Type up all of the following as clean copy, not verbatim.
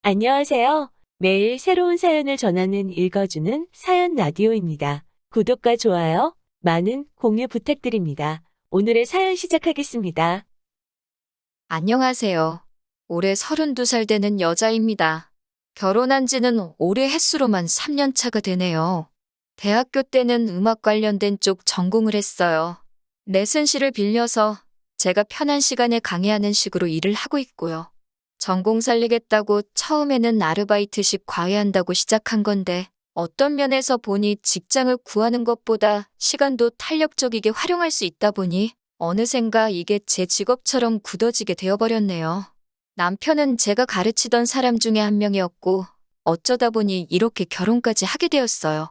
안녕하세요. 매일 새로운 사연을 전하는 읽어주는 사연 라디오입니다. 구독과 좋아요, 많은 공유 부탁드립니다. 오늘의 사연 시작하겠습니다. 안녕하세요. 올해 32살 되는 여자입니다. 결혼한 지는 올해 햇수로만 3년 차가 되네요. 대학교 때는 음악 관련된 쪽 전공을 했어요. 레슨실을 빌려서 제가 편한 시간에 강의하는 식으로 일을 하고 있고요. 전공 살리겠다고 처음에는 아르바이트식 과외한다고 시작한 건데 어떤 면에서 보니 직장을 구하는 것보다 시간도 탄력적이게 활용할 수 있다 보니 어느샌가 이게 제 직업처럼 굳어지게 되어버렸네요. 남편은 제가 가르치던 사람 중에 한 명이었고 어쩌다 보니 이렇게 결혼까지 하게 되었어요.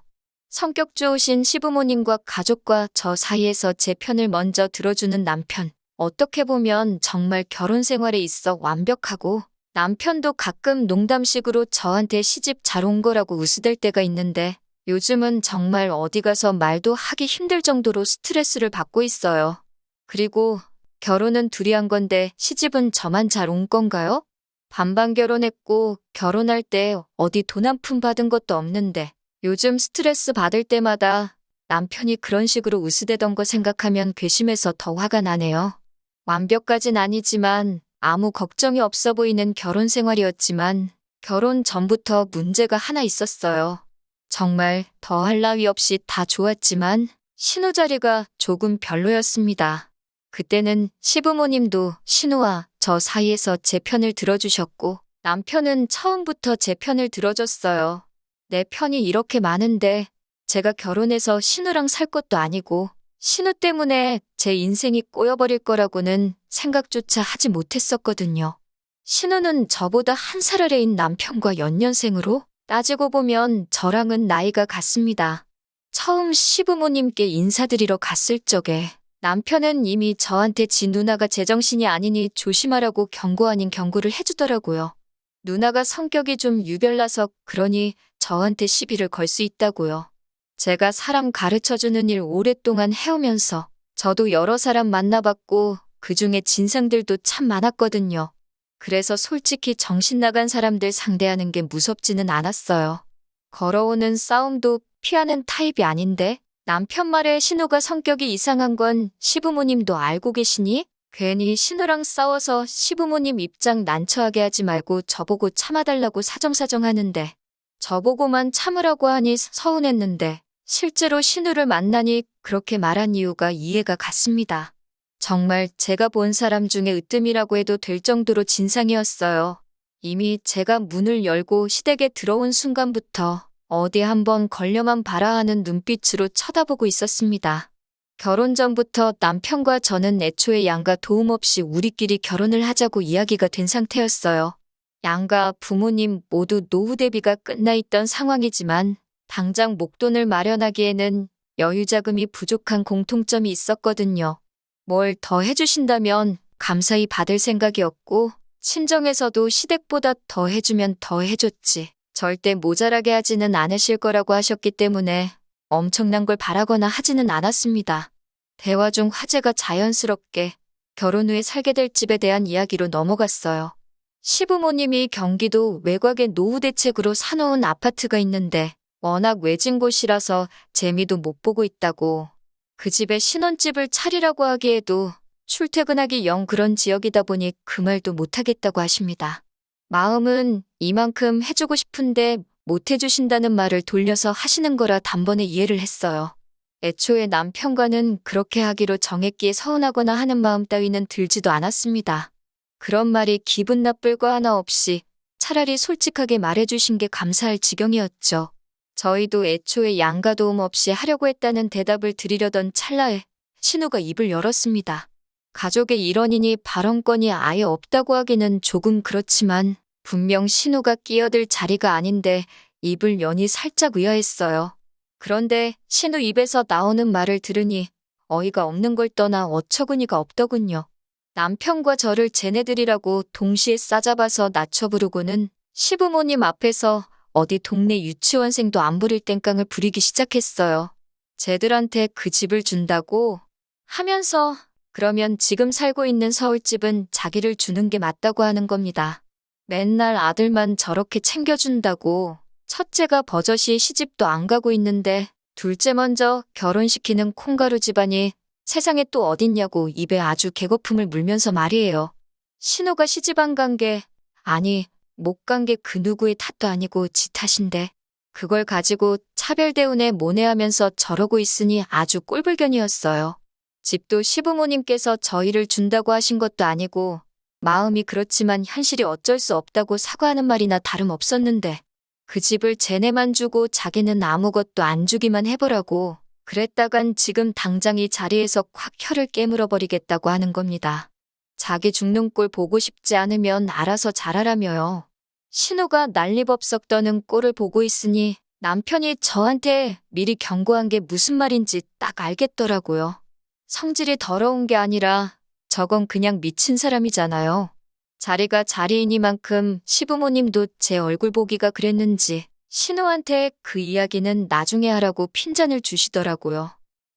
성격 좋으신 시부모님과 가족과 저 사이에서 제 편을 먼저 들어주는 남편. 어떻게 보면 정말 결혼 생활에 있어 완벽하고 남편도 가끔 농담식으로 저한테 시집 잘 온 거라고 웃으댈 때가 있는데 요즘은 정말 어디 가서 말도 하기 힘들 정도로 스트레스를 받고 있어요. 그리고 결혼은 둘이 한 건데 시집은 저만 잘 온 건가요? 반반 결혼했고 결혼할 때 어디 돈 한 푼 받은 것도 없는데 요즘 스트레스 받을 때마다 남편이 그런 식으로 웃으대던 거 생각하면 괘씸해서 더 화가 나네요. 완벽까진 아니지만 아무 걱정이 없어 보이는 결혼 생활이었지만 결혼 전부터 문제가 하나 있었어요. 정말 더할 나위 없이 다 좋았지만 신우 자리가 조금 별로였습니다. 그때는 시부모님도 신우와 저 사이에서 제 편을 들어주셨고 남편은 처음부터 제 편을 들어줬어요. 내 편이 이렇게 많은데 제가 결혼해서 신우랑 살 것도 아니고 신우 때문에 제 인생이 꼬여버릴 거라고는 생각조차 하지 못했었거든요. 신우는 저보다 한 살 아래인 남편과 연년생으로 따지고 보면 저랑은 나이가 같습니다. 처음 시부모님께 인사드리러 갔을 적에 남편은 이미 저한테 지 누나가 제정신이 아니니 조심하라고 경고 아닌 경고를 해주더라고요. 누나가 성격이 좀 유별나서 그러니 저한테 시비를 걸 수 있다고요. 제가 사람 가르쳐주는 일 오랫동안 해오면서 저도 여러 사람 만나봤고 그중에 진상들도 참 많았거든요. 그래서 솔직히 정신 나간 사람들 상대하는 게 무섭지는 않았어요. 걸어오는 싸움도 피하는 타입이 아닌데 남편 말에 신우가 성격이 이상한 건 시부모님도 알고 계시니? 괜히 신우랑 싸워서 시부모님 입장 난처하게 하지 말고 저보고 참아달라고 사정사정 하는데 저보고만 참으라고 하니 서운했는데 실제로 신우를 만나니 그렇게 말한 이유가 이해가 갔습니다. 정말 제가 본 사람 중에 으뜸이라고 해도 될 정도로 진상이었어요. 이미 제가 문을 열고 시댁에 들어온 순간부터 어디 한번 걸려만 봐라 하는 눈빛으로 쳐다보고 있었습니다. 결혼 전부터 남편과 저는 애초에 양가 도움 없이 우리끼리 결혼을 하자고 이야기가 된 상태였어요. 양가 부모님 모두 노후 대비가 끝나 있던 상황이지만 당장 목돈을 마련하기에는 여유 자금이 부족한 공통점이 있었거든요. 뭘 더 해주신다면 감사히 받을 생각이었고 친정에서도 시댁보다 더 해주면 더 해줬지. 절대 모자라게 하지는 않으실 거라고 하셨기 때문에 엄청난 걸 바라거나 하지는 않았습니다. 대화 중 화제가 자연스럽게 결혼 후에 살게 될 집에 대한 이야기로 넘어갔어요. 시부모님이 경기도 외곽의 노후 대책으로 사놓은 아파트가 있는데 워낙 외진 곳이라서 재미도 못 보고 있다고. 그 집에 신혼집을 차리라고 하기에도 출퇴근하기 영 그런 지역이다 보니 그 말도 못하겠다고 하십니다. 마음은 이만큼 해주고 싶은데 못 해주신다는 말을 돌려서 하시는 거라 단번에 이해를 했어요. 애초에 남편과는 그렇게 하기로 정했기에 서운하거나 하는 마음 따위는 들지도 않았습니다. 그런 말이 기분 나쁠 거 하나 없이 차라리 솔직하게 말해주신 게 감사할 지경이었죠. 저희도 애초에 양가 도움 없이 하려고 했다는 대답을 드리려던 찰나에 신우가 입을 열었습니다. 가족의 일원이니 발언권이 아예 없다고 하기는 조금 그렇지만 분명 신우가 끼어들 자리가 아닌데 입을 여니 살짝 의아했어요. 그런데 신우 입에서 나오는 말을 들으니 어이가 없는 걸 떠나 어처구니가 없더군요. 남편과 저를 쟤네들이라고 동시에 싸잡아서 낮춰 부르고는 시부모님 앞에서 어디 동네 유치원생도 안 부릴 땡깡을 부리기 시작했어요. 쟤들한테 그 집을 준다고 하면서 그러면 지금 살고 있는 서울집은 자기를 주는 게 맞다고 하는 겁니다. 맨날 아들만 저렇게 챙겨준다고. 첫째가 버젓이 시집도 안 가고 있는데 둘째 먼저 결혼시키는 콩가루 집안이 세상에 또 어딨냐고 입에 아주 개거품을 물면서 말이에요. 신우가 시집 안 간 게, 아니, 못 간 게 그 누구의 탓도 아니고 지 탓인데 그걸 가지고 차별대운에 모내하면서 저러고 있으니 아주 꼴불견이었어요. 집도 시부모님께서 저희를 준다고 하신 것도 아니고 마음이 그렇지만 현실이 어쩔 수 없다고 사과하는 말이나 다름없었는데 그 집을 쟤네만 주고 자기는 아무것도 안 주기만 해보라고 그랬다간 지금 당장 이 자리에서 콱 혀를 깨물어 버리겠다고 하는 겁니다. 자기 죽는 꼴 보고 싶지 않으면 알아서 잘하라며요. 신우가 난리법석 떠는 꼴을 보고 있으니 남편이 저한테 미리 경고한 게 무슨 말인지 딱 알겠더라고요. 성질이 더러운 게 아니라 저건 그냥 미친 사람이잖아요. 자리가 자리이니만큼 시부모님도 제 얼굴 보기가 그랬는지 신우한테 그 이야기는 나중에 하라고 핀잔을 주시더라고요.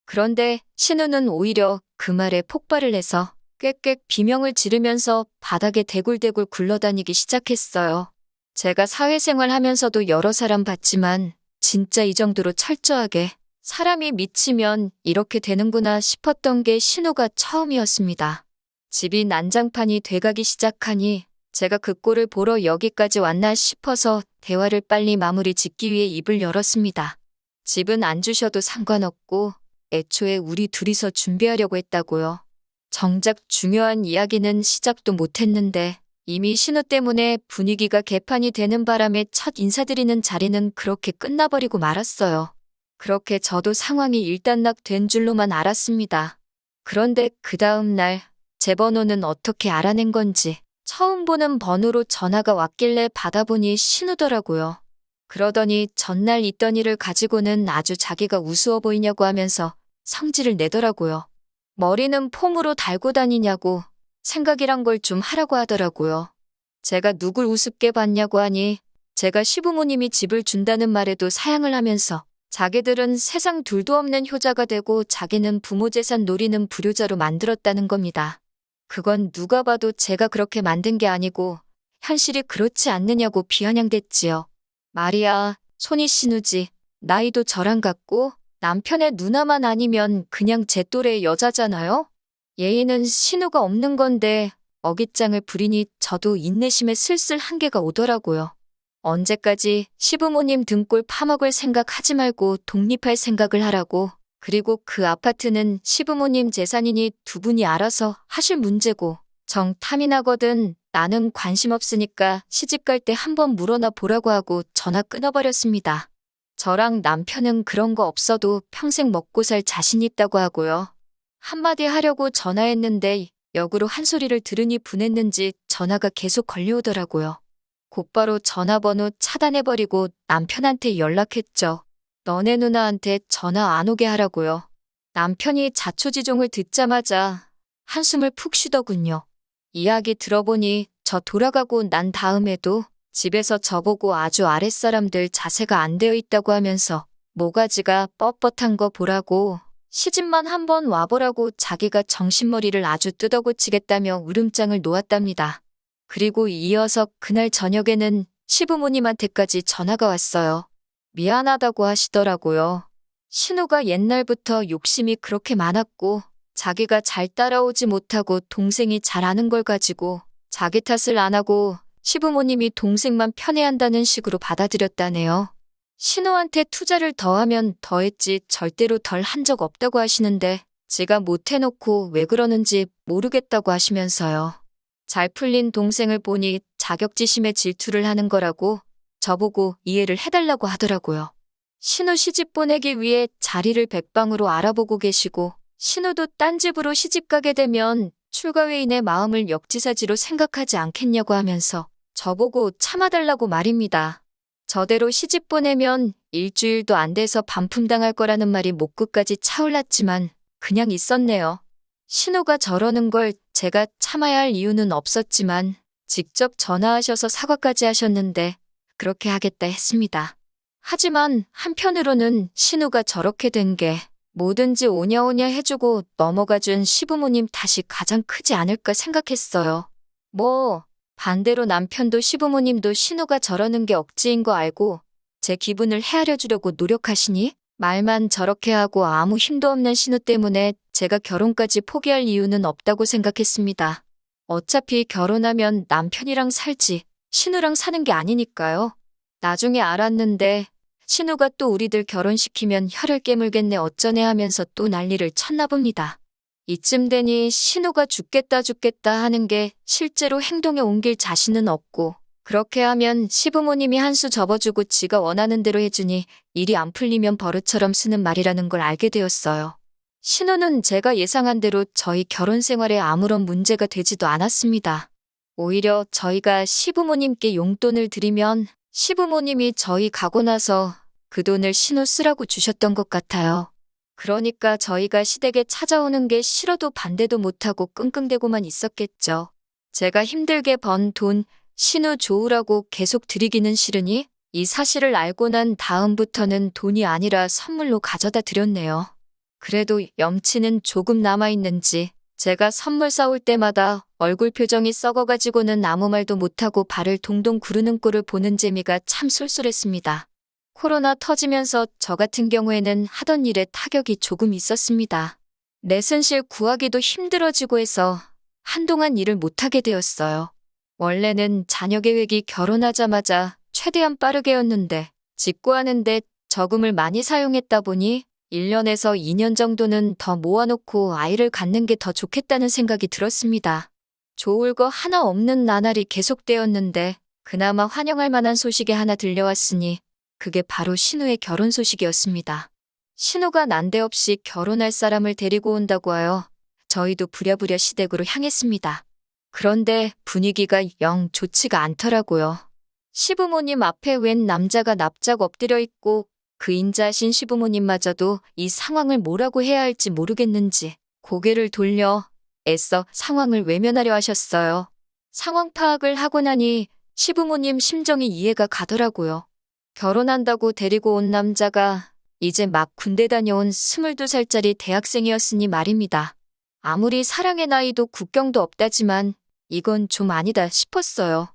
그런데 신우는 오히려 그 말에 폭발을 해서 꽥꽥 비명을 지르면서 바닥에 대굴대굴 굴러다니기 시작했어요. 제가 사회생활 하면서도 여러 사람 봤지만 진짜 이 정도로 철저하게 사람이 미치면 이렇게 되는구나 싶었던 게 신우가 처음이었습니다. 집이 난장판이 돼가기 시작하니 제가 그 꼴을 보러 여기까지 왔나 싶어서 대화를 빨리 마무리 짓기 위해 입을 열었습니다. 집은 안 주셔도 상관없고 애초에 우리 둘이서 준비하려고 했다고요. 정작 중요한 이야기는 시작도 못했는데 이미 신우 때문에 분위기가 개판이 되는 바람에 첫 인사드리는 자리는 그렇게 끝나버리고 말았어요. 그렇게 저도 상황이 일단락된 줄로만 알았습니다. 그런데 그 다음 날 제 번호는 어떻게 알아낸 건지 처음 보는 번호로 전화가 왔길래 받아보니 신우더라고요. 그러더니 전날 있던 일을 가지고는 아주 자기가 우스워 보이냐고 하면서 성질을 내더라고요. 머리는 폼으로 달고 다니냐고 생각이란 걸 좀 하라고 하더라고요. 제가 누굴 우습게 봤냐고 하니 제가 시부모님이 집을 준다는 말에도 사양을 하면서 자기들은 세상 둘도 없는 효자가 되고 자기는 부모 재산 노리는 불효자로 만들었다는 겁니다. 그건 누가 봐도 제가 그렇게 만든 게 아니고 현실이 그렇지 않느냐고 비아냥댔지요. 말이야, 손이 신우지. 나이도 저랑 같고 남편의 누나만 아니면 그냥 제 또래의 여자잖아요? 예의는 신우가 없는 건데 어깃장을 부리니 저도 인내심에 슬슬 한계가 오더라고요. 언제까지 시부모님 등골 파먹을 생각하지 말고 독립할 생각을 하라고. 그리고 그 아파트는 시부모님 재산이니 두 분이 알아서 하실 문제고 정 탐이 나거든 나는 관심 없으니까 시집갈 때 한번 물어나 보라고 하고 전화 끊어버렸습니다. 저랑 남편은 그런 거 없어도 평생 먹고 살 자신 있다고 하고요. 한마디 하려고 전화했는데 역으로 한 소리를 들으니 분했는지 전화가 계속 걸려오더라고요. 곧바로 전화번호 차단해버리고 남편한테 연락했죠. 너네 누나한테 전화 안 오게 하라고요. 남편이 자초지종을 듣자마자 한숨을 푹 쉬더군요. 이야기 들어보니 저 돌아가고 난 다음에도 집에서 저보고 아주 아랫사람들 자세가 안 되어 있다고 하면서 모가지가 뻣뻣한 거 보라고 시집만 한번 와보라고 자기가 정신머리를 아주 뜯어고치겠다며 울음장을 놓았답니다. 그리고 이어서 그날 저녁에는 시부모님한테까지 전화가 왔어요. 미안하다고 하시더라고요. 신우가 옛날부터 욕심이 그렇게 많았고 자기가 잘 따라오지 못하고 동생이 잘 아는 걸 가지고 자기 탓을 안 하고 시부모님이 동생만 편애한다는 식으로 받아들였다네요. 신우한테 투자를 더하면 더했지 절대로 덜 한 적 없다고 하시는데 지가 못해놓고 왜 그러는지 모르겠다고 하시면서요. 잘 풀린 동생을 보니 자격지심에 질투를 하는 거라고 저보고 이해를 해달라고 하더라고요. 신우 시집 보내기 위해 자리를 백방으로 알아보고 계시고 신우도 딴 집으로 시집 가게 되면 출가회인의 마음을 역지사지로 생각하지 않겠냐고 하면서 저보고 참아달라고 말입니다. 저대로 시집 보내면 일주일도 안 돼서 반품당할 거라는 말이 목 끝까지 차올랐지만 그냥 있었네요. 신우가 저러는 걸 제가 참아야 할 이유는 없었지만 직접 전화하셔서 사과까지 하셨는데 그렇게 하겠다 했습니다. 하지만 한편으로는 신우가 저렇게 된 게 뭐든지 오냐오냐 해주고 넘어가준 시부모님 탓이 가장 크지 않을까 생각했어요. 뭐 반대로 남편도 시부모님도 신우가 저러는 게 억지인 거 알고 제 기분을 헤아려 주려고 노력하시니 말만 저렇게 하고 아무 힘도 없는 신우 때문에 제가 결혼까지 포기할 이유는 없다고 생각했습니다. 어차피 결혼하면 남편이랑 살지 신우랑 사는 게 아니니까요. 나중에 알았는데 신우가 또 우리들 결혼시키면 혀를 깨물겠네 어쩌네 하면서 또 난리를 쳤나 봅니다. 이쯤 되니 신우가 죽겠다 하는 게 실제로 행동에 옮길 자신은 없고 그렇게 하면 시부모님이 한 수 접어주고 지가 원하는 대로 해주니 일이 안 풀리면 버릇처럼 쓰는 말이라는 걸 알게 되었어요. 신우는 제가 예상한 대로 저희 결혼 생활에 아무런 문제가 되지도 않았습니다. 오히려 저희가 시부모님께 용돈을 드리면 시부모님이 저희 가고 나서 그 돈을 신우 쓰라고 주셨던 것 같아요. 그러니까 저희가 시댁에 찾아오는 게 싫어도 반대도 못하고 끙끙대고만 있었겠죠. 제가 힘들게 번 돈 신우 좋으라고 계속 드리기는 싫으니 이 사실을 알고 난 다음부터는 돈이 아니라 선물로 가져다 드렸네요. 그래도 염치는 조금 남아있는지 제가 선물 싸올 때마다 얼굴 표정이 썩어가지고는 아무 말도 못하고 발을 동동 구르는 꼴을 보는 재미가 참 쏠쏠했습니다. 코로나 터지면서 저 같은 경우에는 하던 일에 타격이 조금 있었습니다. 레슨실 구하기도 힘들어지고 해서 한동안 일을 못하게 되었어요. 원래는 자녀 계획이 결혼하자마자 최대한 빠르게였는데 직구하는데 저금을 많이 사용했다 보니 1년에서 2년 정도는 더 모아놓고 아이를 갖는 게 더 좋겠다는 생각이 들었습니다. 좋을 거 하나 없는 나날이 계속되었는데 그나마 환영할 만한 소식이 하나 들려왔으니 그게 바로 신우의 결혼 소식이었습니다. 신우가 난데없이 결혼할 사람을 데리고 온다고 하여 저희도 부랴부랴 시댁으로 향했습니다. 그런데 분위기가 영 좋지가 않더라고요. 시부모님 앞에 웬 남자가 납작 엎드려 있고 그 인자하신 시부모님마저도 이 상황을 뭐라고 해야 할지 모르겠는지 고개를 돌려 애써 상황을 외면하려 하셨어요. 상황 파악을 하고 나니 시부모님 심정이 이해가 가더라고요. 결혼한다고 데리고 온 남자가 이제 막 군대 다녀온 22살짜리 대학생이었으니 말입니다. 아무리 사랑의 나이도 국경도 없다지만 이건 좀 아니다 싶었어요.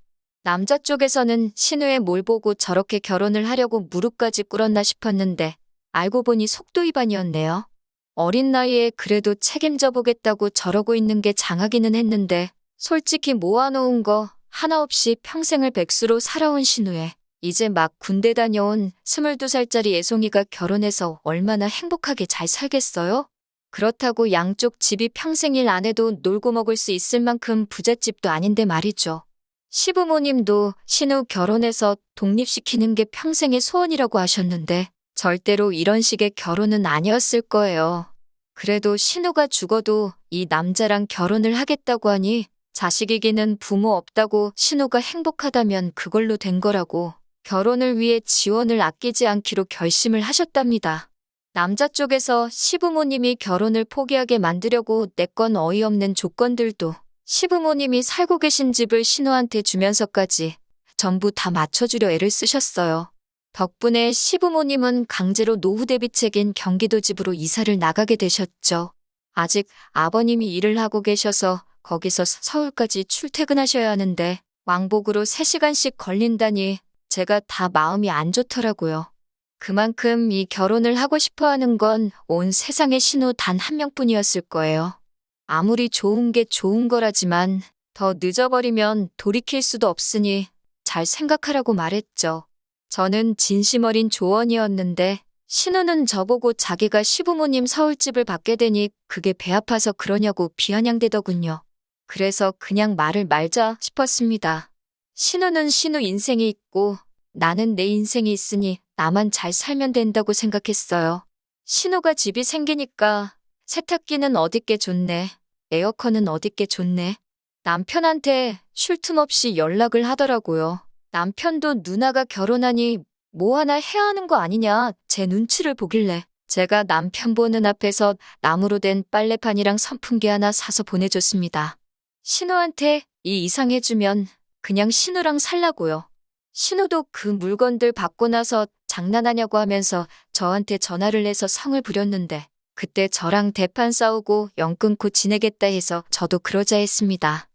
남자 쪽에서는 신우의 뭘 보고 저렇게 결혼을 하려고 무릎까지 꿇었나 싶었는데 알고 보니 속도 위반이었네요. 어린 나이에 그래도 책임져 보겠다고 저러고 있는 게 장하기는 했는데 솔직히 모아놓은 거 하나 없이 평생을 백수로 살아온 신우에 이제 막 군대 다녀온 22살짜리 애송이가 결혼해서 얼마나 행복하게 잘 살겠어요? 그렇다고 양쪽 집이 평생 일 안 해도 놀고 먹을 수 있을 만큼 부잣집도 아닌데 말이죠. 시부모님도 신우 결혼해서 독립시키는 게 평생의 소원이라고 하셨는데 절대로 이런 식의 결혼은 아니었을 거예요. 그래도 신우가 죽어도 이 남자랑 결혼을 하겠다고 하니 자식에게는 부모 없다고 신우가 행복하다면 그걸로 된 거라고 결혼을 위해 지원을 아끼지 않기로 결심을 하셨답니다. 남자 쪽에서 시부모님이 결혼을 포기하게 만들려고 내건 어이없는 조건들도 시부모님이 살고 계신 집을 신우한테 주면서까지 전부 다 맞춰주려 애를 쓰셨어요. 덕분에 시부모님은 강제로 노후 대비책인 경기도 집으로 이사를 나가게 되셨죠. 아직 아버님이 일을 하고 계셔서 거기서 서울까지 출퇴근하셔야 하는데 왕복으로 3시간씩 걸린다니 제가 다 마음이 안 좋더라고요. 그만큼 이 결혼을 하고 싶어 하는 건 온 세상의 신우 단 한 명뿐이었을 거예요. 아무리 좋은 게 좋은 거라지만 더 늦어버리면 돌이킬 수도 없으니 잘 생각하라고 말했죠. 저는 진심 어린 조언이었는데 신우는 저보고 자기가 시부모님 서울집을 받게 되니 그게 배 아파서 그러냐고 비아냥대더군요. 그래서 그냥 말을 말자 싶었습니다. 신우는 신우 인생이 있고 나는 내 인생이 있으니 나만 잘 살면 된다고 생각했어요. 신우가 집이 생기니까 세탁기는 어딨게 좋네. 에어컨은 어딨게 좋네. 남편한테 쉴 틈 없이 연락을 하더라고요. 남편도 누나가 결혼하니 뭐 하나 해야 하는 거 아니냐 제 눈치를 보길래 제가 남편 보는 앞에서 나무로 된 빨래판이랑 선풍기 하나 사서 보내줬습니다. 신우한테 이 이상 해주면 그냥 신우랑 살라고요. 신우도 그 물건들 받고 나서 장난하냐고 하면서 저한테 전화를 해서 성을 부렸는데 그때 저랑 대판 싸우고 연 끊고 지내겠다 해서 저도 그러자 했습니다.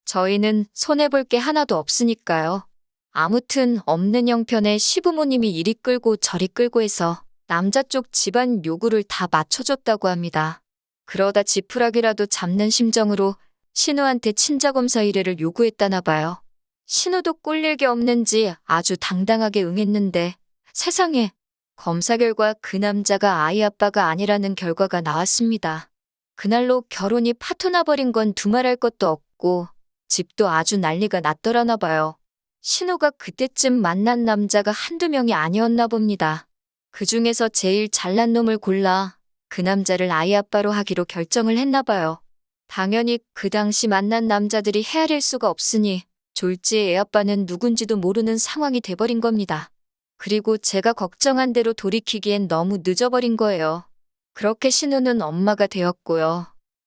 저희는 손해볼 게 하나도 없으니까요. 아무튼 없는 형편에 시부모님이 이리 끌고 저리 끌고 해서 남자 쪽 집안 요구를 다 맞춰줬다고 합니다. 그러다 지푸라기라도 잡는 심정으로 신우한테 친자검사 의뢰를 요구했다나 봐요. 신우도 꼴릴 게 없는지 아주 당당하게 응했는데 세상에, 검사 결과 그 남자가 아이 아빠가 아니라는 결과가 나왔습니다. 그날로 결혼이 파토 나버린 건 두말할 것도 없고 집도 아주 난리가 났더라나 봐요. 신우가 그때쯤 만난 남자가 한두 명이 아니었나 봅니다. 그 중에서 제일 잘난 놈을 골라 그 남자를 아이 아빠로 하기로 결정을 했나 봐요. 당연히 그 당시 만난 남자들이 헤아릴 수가 없으니 졸지의 애아빠는 누군지도 모르는 상황이 돼버린 겁니다. 그리고 제가 걱정한 대로 돌이키기엔 너무 늦어버린 거예요. 그렇게 신우는 엄마가 되었고요.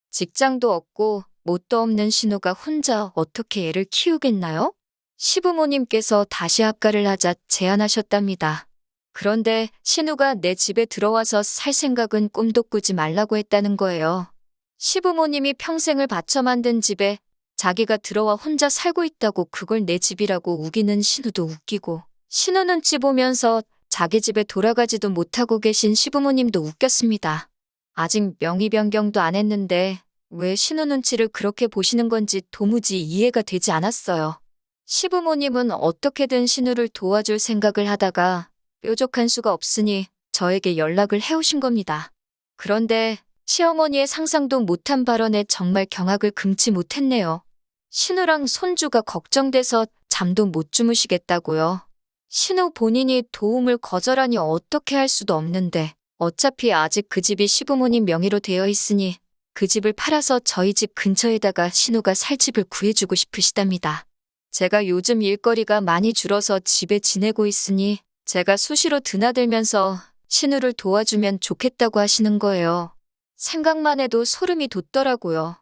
직장도 없고 뭣도 없는 신우가 혼자 어떻게 애를 키우겠나요? 시부모님께서 다시 합가를 하자 제안하셨답니다. 그런데 신우가 내 집에 들어와서 살 생각은 꿈도 꾸지 말라고 했다는 거예요. 시부모님이 평생을 바쳐 만든 집에 자기가 들어와 혼자 살고 있다고 그걸 내 집이라고 우기는 신우도 웃기고, 신우 눈치 보면서 자기 집에 돌아가지도 못하고 계신 시부모님도 웃겼습니다. 아직 명의 변경도 안 했는데 왜 신우 눈치를 그렇게 보시는 건지 도무지 이해가 되지 않았어요. 시부모님은 어떻게든 신우를 도와줄 생각을 하다가 뾰족한 수가 없으니 저에게 연락을 해오신 겁니다. 그런데 시어머니의 상상도 못한 발언에 정말 경악을 금치 못했네요. 신우랑 손주가 걱정돼서 잠도 못 주무시겠다고요. 신우 본인이 도움을 거절하니 어떻게 할 수도 없는데 어차피 아직 그 집이 시부모님 명의로 되어 있으니 그 집을 팔아서 저희 집 근처에다가 신우가 살 집을 구해주고 싶으시답니다. 제가 요즘 일거리가 많이 줄어서 집에 지내고 있으니 제가 수시로 드나들면서 신우를 도와주면 좋겠다고 하시는 거예요. 생각만 해도 소름이 돋더라고요.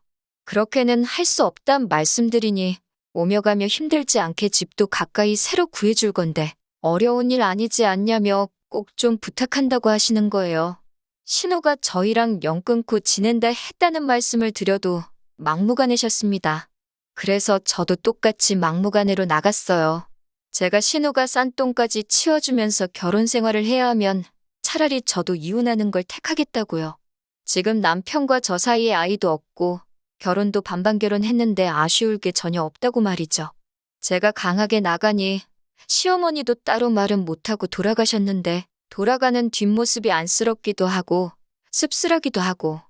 그렇게는 할 수 없단 말씀드리니 오며 가며 힘들지 않게 집도 가까이 새로 구해줄 건데 어려운 일 아니지 않냐며 꼭 좀 부탁한다고 하시는 거예요. 신우가 저희랑 연 끊고 지낸다 했다는 말씀을 드려도 막무가내셨습니다. 그래서 저도 똑같이 막무가내로 나갔어요. 제가 신우가 싼 똥까지 치워주면서 결혼 생활을 해야 하면 차라리 저도 이혼하는 걸 택하겠다고요. 지금 남편과 저 사이에 아이도 없고 결혼도 반반 결혼했는데 아쉬울 게 전혀 없다고 말이죠. 제가 강하게 나가니 시어머니도 따로 말은 못하고 돌아가셨는데 돌아가는 뒷모습이 안쓰럽기도 하고 씁쓸하기도 하고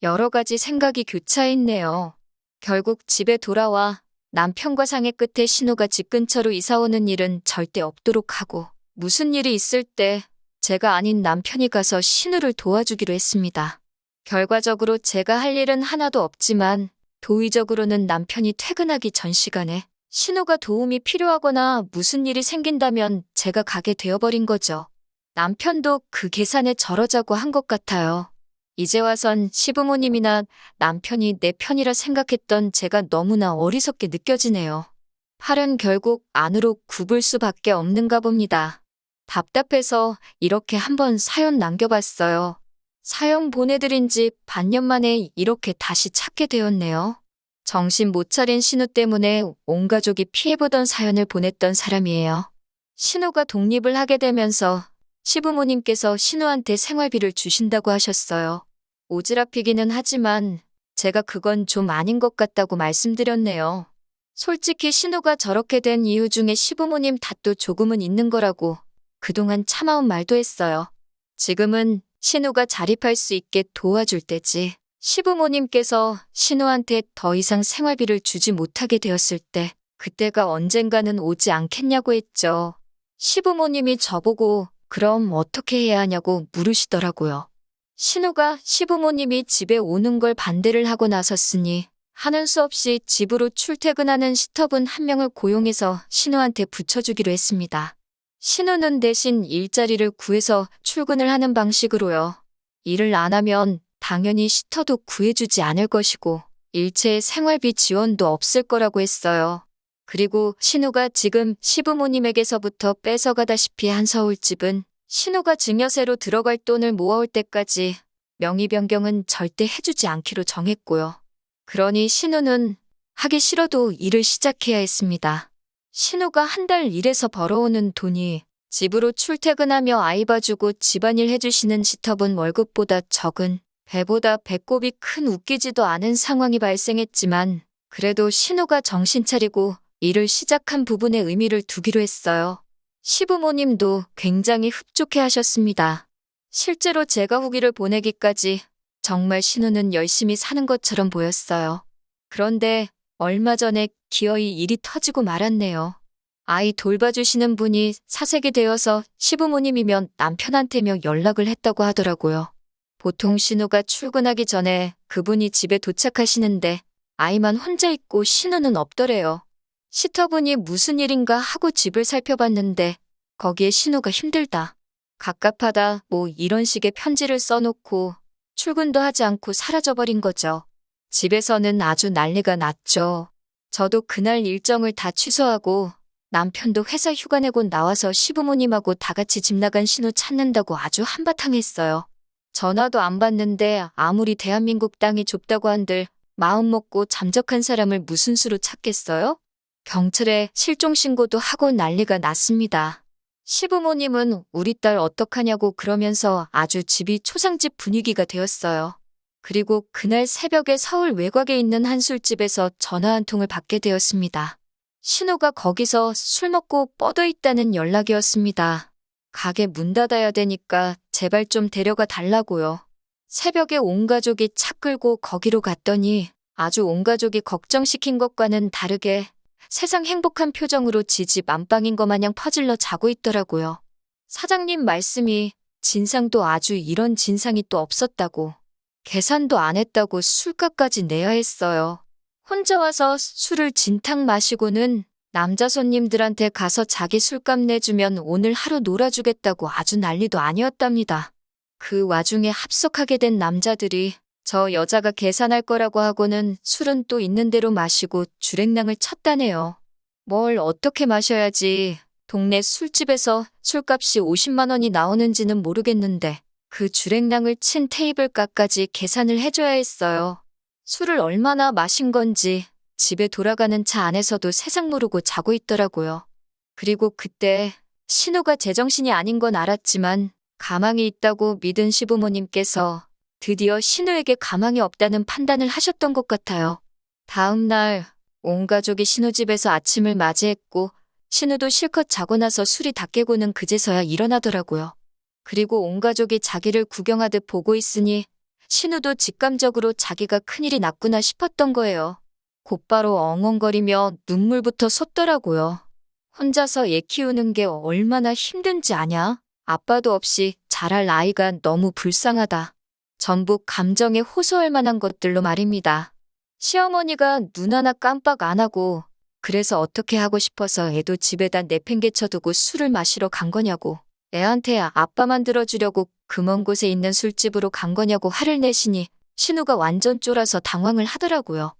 여러 가지 생각이 교차해 있네요. 결국 집에 돌아와 남편과 상의 끝에 신우가 집 근처로 이사 오는 일은 절대 없도록 하고 무슨 일이 있을 때 제가 아닌 남편이 가서 신우를 도와주기로 했습니다. 결과적으로 제가 할 일은 하나도 없지만 도의적으로는 남편이 퇴근하기 전 시간에 신우가 도움이 필요하거나 무슨 일이 생긴다면 제가 가게 되어버린 거죠. 남편도 그 계산에 저러자고 한 것 같아요. 이제 와선 시부모님이나 남편이 내 편이라 생각했던 제가 너무나 어리석게 느껴지네요. 팔은 결국 안으로 굽을 수밖에 없는가 봅니다. 답답해서 이렇게 한번 사연 남겨봤어요. 사연 보내드린 지 반년 만에 이렇게 다시 찾게 되었네요. 정신 못 차린 신우 때문에 온 가족이 피해보던 사연을 보냈던 사람이에요. 신우가 독립을 하게 되면서 시부모님께서 신우한테 생활비를 주신다고 하셨어요. 오지랖이기는 하지만 제가 그건 좀 아닌 것 같다고 말씀드렸네요. 솔직히 신우가 저렇게 된 이유 중에 시부모님 탓도 조금은 있는 거라고 그동안 참아온 말도 했어요. 지금은 신우가 자립할 수 있게 도와줄 때지. 시부모님께서 신우한테 더 이상 생활비를 주지 못하게 되었을 때 그때가 언젠가는 오지 않겠냐고 했죠. 시부모님이 저보고 그럼 어떻게 해야 하냐고 물으시더라고요. 신우가 시부모님이 집에 오는 걸 반대를 하고 나섰으니 하는 수 없이 집으로 출퇴근하는 시터분 한 명을 고용해서 신우한테 붙여주기로 했습니다. 신우는 대신 일자리를 구해서 출근을 하는 방식으로요. 일을 안 하면 당연히 시터도 구해주지 않을 것이고 일체의 생활비 지원도 없을 거라고 했어요. 그리고 신우가 지금 시부모님에게서부터 뺏어가다시피 한 서울집은 신우가 증여세로 들어갈 돈을 모아올 때까지 명의 변경은 절대 해주지 않기로 정했고요. 그러니 신우는 하기 싫어도 일을 시작해야 했습니다. 신우가 한 달 일해서 벌어오는 돈이 집으로 출퇴근하며 아이 봐주고 집안일 해주시는 시터분 월급보다 적은, 배보다 배꼽이 큰 웃기지도 않은 상황이 발생했지만 그래도 신우가 정신 차리고 일을 시작한 부분에 의미를 두기로 했어요. 시부모님도 굉장히 흡족해 하셨습니다. 실제로 제가 후기를 보내기까지 정말 신우는 열심히 사는 것처럼 보였어요. 그런데 얼마 전에 기어이 일이 터지고 말았네요. 아이 돌봐주시는 분이 사색이 되어서 시부모님이면 남편한테며 연락을 했다고 하더라고요. 보통 신우가 출근하기 전에 그분이 집에 도착하시는데 아이만 혼자 있고 신우는 없더래요. 시터분이 무슨 일인가 하고 집을 살펴봤는데 거기에 신우가 힘들다, 갑갑하다 뭐 이런 식의 편지를 써놓고 출근도 하지 않고 사라져버린 거죠. 집에서는 아주 난리가 났죠. 저도 그날 일정을 다 취소하고 남편도 회사 휴가 내고 나와서 시부모님하고 다 같이 집 나간 신우 찾는다고 아주 한바탕 했어요. 전화도 안 받는데 아무리 대한민국 땅이 좁다고 한들 마음 먹고 잠적한 사람을 무슨 수로 찾겠어요? 경찰에 실종 신고도 하고 난리가 났습니다. 시부모님은 우리 딸 어떡하냐고 그러면서 아주 집이 초상집 분위기가 되었어요. 그리고 그날 새벽에 서울 외곽에 있는 한 술집에서 전화 한 통을 받게 되었습니다. 신우가 거기서 술 먹고 뻗어 있다는 연락이었습니다. 가게 문 닫아야 되니까 제발 좀 데려가 달라고요. 새벽에 온 가족이 차 끌고 거기로 갔더니 아주 온 가족이 걱정시킨 것과는 다르게 세상 행복한 표정으로 지집 안방인 것 마냥 퍼질러 자고 있더라고요. 사장님 말씀이 진상도 아주 이런 진상이 또 없었다고, 계산도 안 했다고 술값까지 내야 했어요. 혼자 와서 술을 진탕 마시고는 남자 손님들한테 가서 자기 술값 내주면 오늘 하루 놀아주겠다고 아주 난리도 아니었답니다. 그 와중에 합석하게 된 남자들이 저 여자가 계산할 거라고 하고는 술은 또 있는 대로 마시고 주랭랑을 쳤다네요. 뭘 어떻게 마셔야지 동네 술집에서 술값이 50만 원이 나오는지는 모르겠는데 그 주랭랑을 친 테이블값까지 계산을 해줘야 했어요. 술을 얼마나 마신 건지 집에 돌아가는 차 안에서도 세상 모르고 자고 있더라고요. 그리고 그때 신우가 제정신이 아닌 건 알았지만 가망이 있다고 믿은 시부모님께서 드디어 신우에게 가망이 없다는 판단을 하셨던 것 같아요. 다음 날 온 가족이 신우 집에서 아침을 맞이했고 신우도 실컷 자고 나서 술이 다 깨고는 그제서야 일어나더라고요. 그리고 온 가족이 자기를 구경하듯 보고 있으니 신우도 직감적으로 자기가 큰일이 났구나 싶었던 거예요. 곧바로 엉엉거리며 눈물부터 솟더라고요. 혼자서 애 키우는 게 얼마나 힘든지 아냐? 아빠도 없이 자랄 아이가 너무 불쌍하다. 전부 감정에 호소할 만한 것들로 말입니다. 시어머니가 눈 하나 깜빡 안 하고 그래서 어떻게 하고 싶어서 애도 집에다 내팽개쳐두고 술을 마시러 간 거냐고, 애한테 아빠만 들어주려고 그 먼 곳에 있는 술집으로 간 거냐고 화를 내시니 신우가 완전 쫄아서 당황을 하더라고요.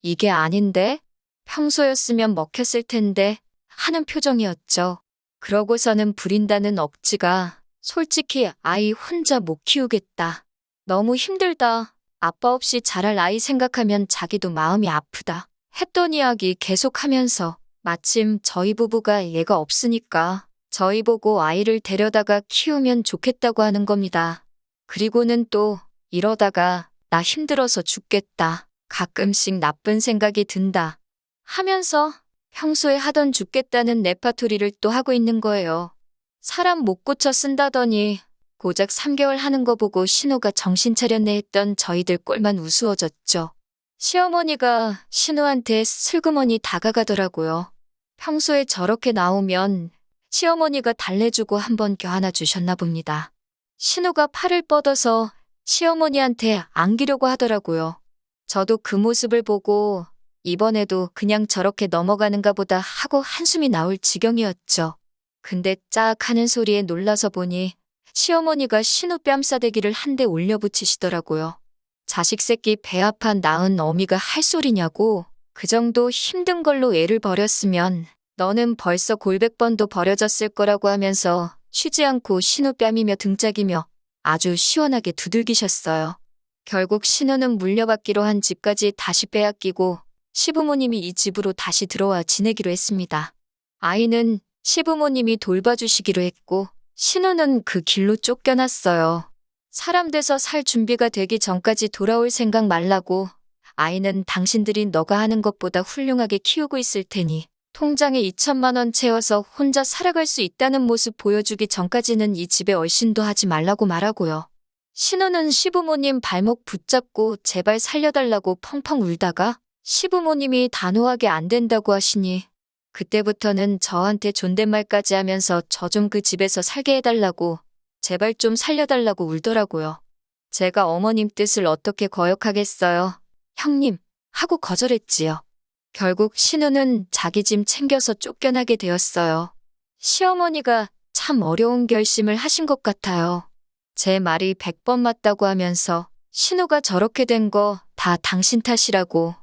이게 아닌데? 평소였으면 먹혔을 텐데 하는 표정이었죠. 그러고서는 부린다는 억지가 솔직히 아이 혼자 못 키우겠다, 너무 힘들다, 아빠 없이 자랄 아이 생각하면 자기도 마음이 아프다 했던 이야기 계속하면서 마침 저희 부부가 애가 없으니까 저희 보고 아이를 데려다가 키우면 좋겠다고 하는 겁니다. 그리고는 또 이러다가 나 힘들어서 죽겠다, 가끔씩 나쁜 생각이 든다 하면서 평소에 하던 죽겠다는 레파토리를 또 하고 있는 거예요. 사람 못 고쳐 쓴다더니 고작 3개월 하는 거 보고 신우가 정신 차렸네 했던 저희들 꼴만 우스워졌죠. 시어머니가 신우한테 슬그머니 다가가더라고요. 평소에 저렇게 나오면 시어머니가 달래주고 한번 껴안아 주셨나 봅니다. 신우가 팔을 뻗어서 시어머니한테 안기려고 하더라고요. 저도 그 모습을 보고 이번에도 그냥 저렇게 넘어가는가 보다 하고 한숨이 나올 지경이었죠. 근데 짝 하는 소리에 놀라서 보니 시어머니가 신우 뺨싸대기를 한 대 올려붙이시더라고요. 자식 새끼 배 아파 낳은 어미가 할 소리냐고, 그 정도 힘든 걸로 애를 버렸으면 너는 벌써 골백 번도 버려졌을 거라고 하면서 쉬지 않고 신우 뺨이며 등짝이며 아주 시원하게 두들기셨어요. 결국 신우는 물려받기로 한 집까지 다시 빼앗기고 시부모님이 이 집으로 다시 들어와 지내기로 했습니다. 아이는 시부모님이 돌봐주시기로 했고, 신우는 그 길로 쫓겨났어요. 사람 돼서 살 준비가 되기 전까지 돌아올 생각 말라고. 아이는 당신들이 너가 하는 것보다 훌륭하게 키우고 있을 테니 통장에 2천만 원 채워서 혼자 살아갈 수 있다는 모습 보여주기 전까지는 이 집에 얼씬도 하지 말라고 말하고요. 신우는 시부모님 발목 붙잡고 제발 살려달라고 펑펑 울다가 시부모님이 단호하게 안 된다고 하시니 그때부터는 저한테 존댓말까지 하면서 저 좀 그 집에서 살게 해달라고 제발 좀 살려달라고 울더라고요. 제가 어머님 뜻을 어떻게 거역하겠어요. 형님, 하고 거절했지요. 결국 신우는 자기 짐 챙겨서 쫓겨나게 되었어요. 시어머니가 참 어려운 결심을 하신 것 같아요. 제 말이 100번 맞다고 하면서 신우가 저렇게 된 거 다 당신 탓이라고,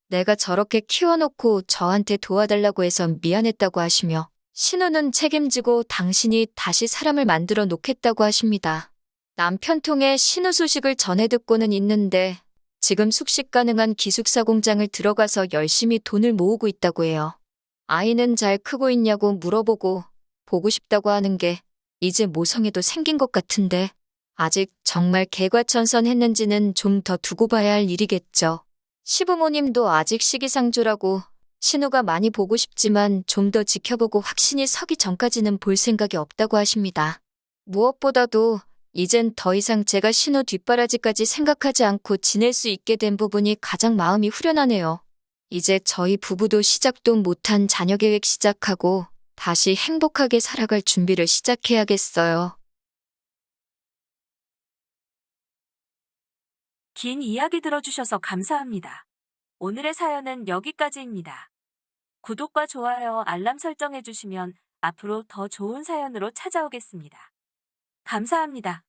내가 저렇게 키워놓고 저한테 도와달라고 해서 미안했다고 하시며 신우는 책임지고 당신이 다시 사람을 만들어 놓겠다고 하십니다. 남편 통해 신우 소식을 전해 듣고는 있는데 지금 숙식 가능한 기숙사 공장을 들어가서 열심히 돈을 모으고 있다고 해요. 아이는 잘 크고 있냐고 물어보고 보고 싶다고 하는 게 이제 모성애도 생긴 것 같은데 아직 정말 개과천선했는지는 좀 더 두고 봐야 할 일이겠죠. 시부모님도 아직 시기상조라고 신우가 많이 보고 싶지만 좀 더 지켜보고 확신이 서기 전까지는 볼 생각이 없다고 하십니다. 무엇보다도 이젠 더 이상 제가 신우 뒷바라지까지 생각하지 않고 지낼 수 있게 된 부분이 가장 마음이 후련하네요. 이제 저희 부부도 시작도 못한 자녀 계획 시작하고 다시 행복하게 살아갈 준비를 시작해야겠어요. 긴 이야기 들어주셔서 감사합니다. 오늘의 사연은 여기까지입니다. 구독과 좋아요, 알람 설정해주시면 앞으로 더 좋은 사연으로 찾아오겠습니다. 감사합니다.